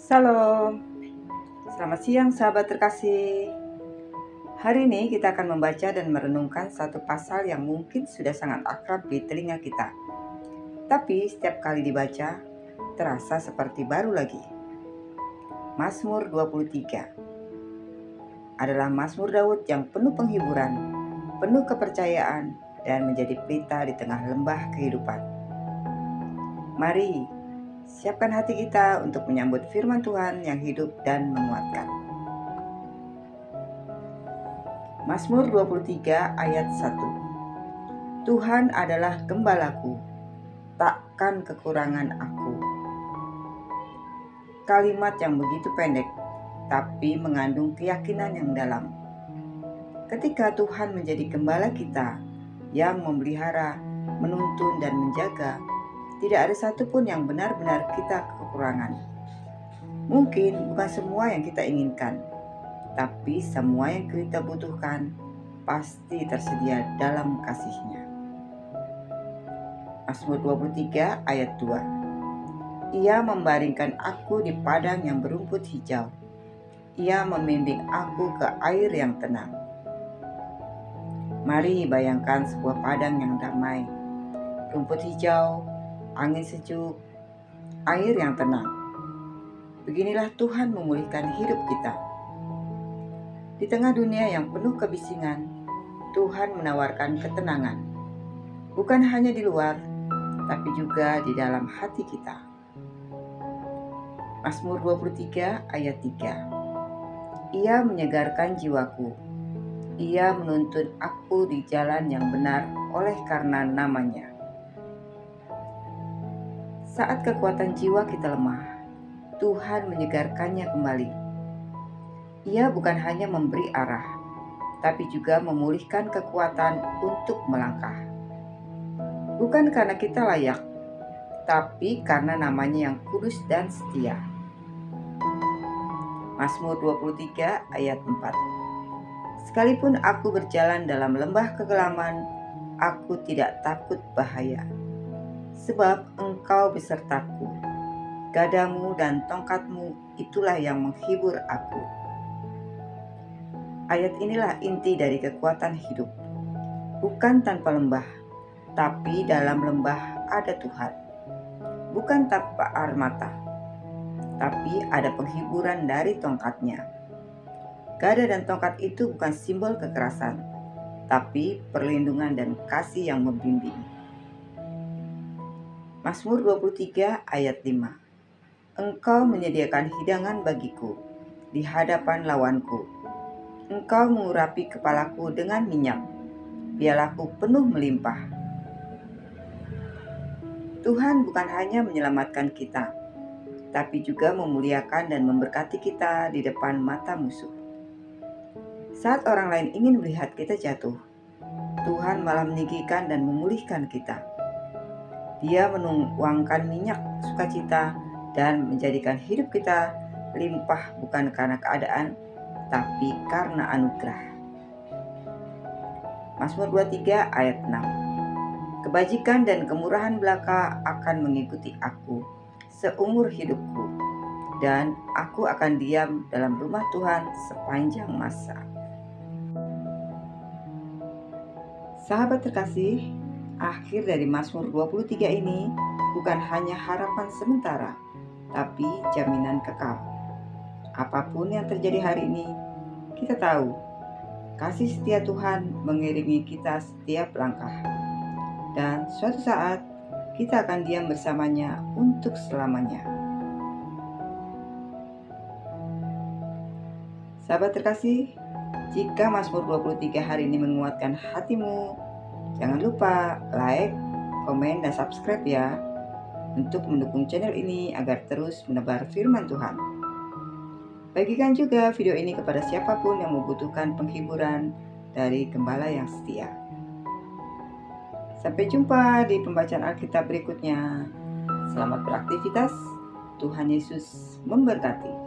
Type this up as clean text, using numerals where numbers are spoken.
Shalom, selamat siang sahabat terkasih. Hari ini kita akan membaca dan merenungkan satu pasal yang mungkin sudah sangat akrab di telinga kita. Tapi setiap kali dibaca, terasa seperti baru lagi. Mazmur 23 adalah Mazmur Daud yang penuh penghiburan, penuh kepercayaan, dan menjadi pelita di tengah lembah kehidupan. Mari siapkan hati kita untuk menyambut firman Tuhan yang hidup dan menguatkan. Mazmur 23 ayat 1. Tuhan adalah gembalaku, takkan kekurangan aku. Kalimat yang begitu pendek, tapi mengandung keyakinan yang dalam. Ketika Tuhan menjadi gembala kita, yang memelihara, menuntun dan menjaga, tidak ada satupun yang benar-benar kita kekurangan. Mungkin bukan semua yang kita inginkan, tapi semua yang kita butuhkan pasti tersedia dalam kasih-Nya. Mazmur 23 ayat 2. Ia membaringkan aku di padang yang berumput hijau. Ia membimbing aku ke air yang tenang. Mari bayangkan sebuah padang yang damai, rumput hijau, angin sejuk, air yang tenang. Beginilah Tuhan memulihkan hidup kita. Di tengah dunia yang penuh kebisingan, Tuhan menawarkan ketenangan. Bukan hanya di luar, tapi juga di dalam hati kita. Mazmur 23 ayat 3. Ia menyegarkan jiwaku. Ia menuntun aku di jalan yang benar oleh karena nama-Nya. Saat kekuatan jiwa kita lemah, Tuhan menyegarkannya kembali. Ia bukan hanya memberi arah, tapi juga memulihkan kekuatan untuk melangkah. Bukan karena kita layak, tapi karena nama-Nya yang kudus dan setia. Mazmur 23 ayat 4. Sekalipun aku berjalan dalam lembah kegelaman, aku tidak takut bahaya. Sebab Engkau besertaku, gadamu dan tongkatmu itulah yang menghibur aku. Ayat inilah inti dari kekuatan hidup. Bukan tanpa lembah, tapi dalam lembah ada Tuhan. Bukan tanpa air mata, tapi ada penghiburan dari tongkat-Nya. Gada dan tongkat itu bukan simbol kekerasan, tapi perlindungan dan kasih yang membimbing. Mazmur 23 ayat 5. Engkau menyediakan hidangan bagiku di hadapan lawanku. Engkau mengurapi kepalaku dengan minyak, pialaku penuh melimpah. Tuhan bukan hanya menyelamatkan kita, tapi juga memuliakan dan memberkati kita di depan mata musuh. Saat orang lain ingin melihat kita jatuh, Tuhan malah meninggikan dan memulihkan kita. Dia menuangkan minyak sukacita dan menjadikan hidup kita limpah bukan karena keadaan, tapi karena anugerah. Mazmur 23 ayat 6. Kebajikan dan kemurahan belaka akan mengikuti aku seumur hidupku, dan aku akan diam dalam rumah Tuhan sepanjang masa. Sahabat terkasih, akhir dari Mazmur 23 ini bukan hanya harapan sementara, tapi jaminan kekal. Apapun yang terjadi hari ini, kita tahu kasih setia Tuhan mengiringi kita setiap langkah. Dan suatu saat kita akan diam bersamanya untuk selamanya. Sahabat terkasih, jika Mazmur 23 hari ini menguatkan hatimu, jangan lupa like, komen, dan subscribe ya, untuk mendukung channel ini agar terus menebar firman Tuhan. Bagikan juga video ini kepada siapapun yang membutuhkan penghiburan dari gembala yang setia. Sampai jumpa di pembacaan Alkitab berikutnya. Selamat beraktivitas. Tuhan Yesus memberkati.